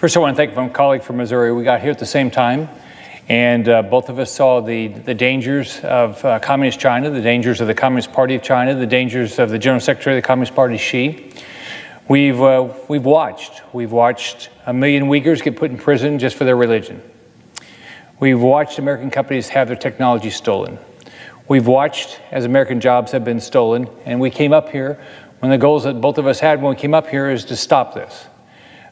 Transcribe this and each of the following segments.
First, I want to thank my colleague from Missouri. We got here at the same time, and both of us saw the dangers of Communist China, the dangers of the Communist Party of China, the dangers of the General Secretary of the Communist Party, Xi. We've watched a million Uyghurs get put in prison just for their religion. We've watched American companies have their technology stolen. We've watched as American jobs have been stolen, and we came up here, one of the goals that both of us had when we came up here is to stop this.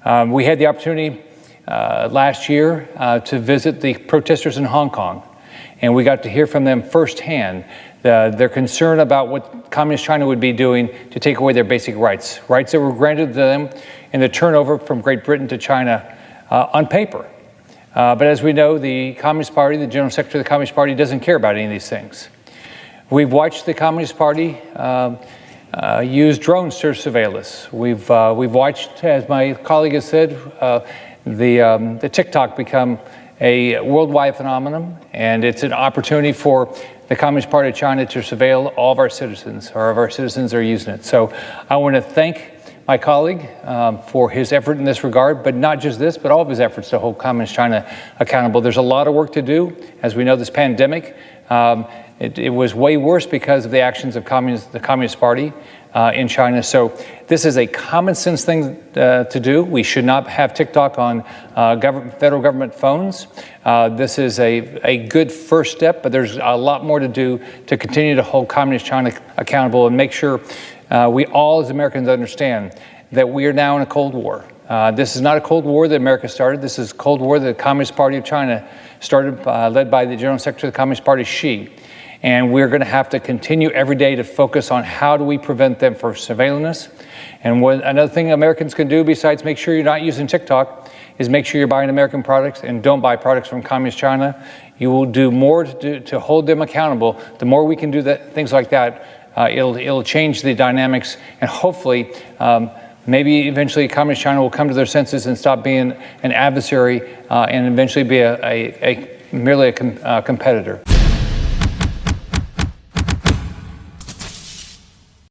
We had the opportunity last year to visit the protesters in Hong Kong, and we got to hear from them firsthand their concern about what Communist China would be doing to take away their basic rights that were granted to them in the turnover from Great Britain to China on paper. But as we know, the Communist Party, the General Secretary of the Communist Party, doesn't care about any of these things. We've watched the Communist Party use drones to surveil us. We've watched, as my colleague has said, the TikTok become a worldwide phenomenon, and it's an opportunity for the Communist Party of China to surveil all of our citizens, or of our citizens are using it. So I want to thank my colleague for his effort in this regard, but not just this, but all of his efforts to hold Communist China accountable. There's a lot of work to do. As we know, this pandemic, it was way worse because of the actions of the Communist Party in China. So this is a common sense thing to do. We should not have TikTok on federal government phones. This is a good first step, but there's a lot more to do to continue to hold Communist China accountable and make sure we all as Americans understand that we are now in a Cold War. This is not a Cold War that America started. This is a Cold War that the Communist Party of China started, led by the General Secretary of the Communist Party, Xi. And we're going to have to continue every day to focus on how do we prevent them from surveilling us. And another thing Americans can do besides make sure you're not using TikTok is make sure you're buying American products and don't buy products from Communist China. You will do more to hold them accountable. The more we can do things like that, it'll change the dynamics, and hopefully maybe eventually Communist China will come to their senses and stop being an adversary and eventually be merely a competitor.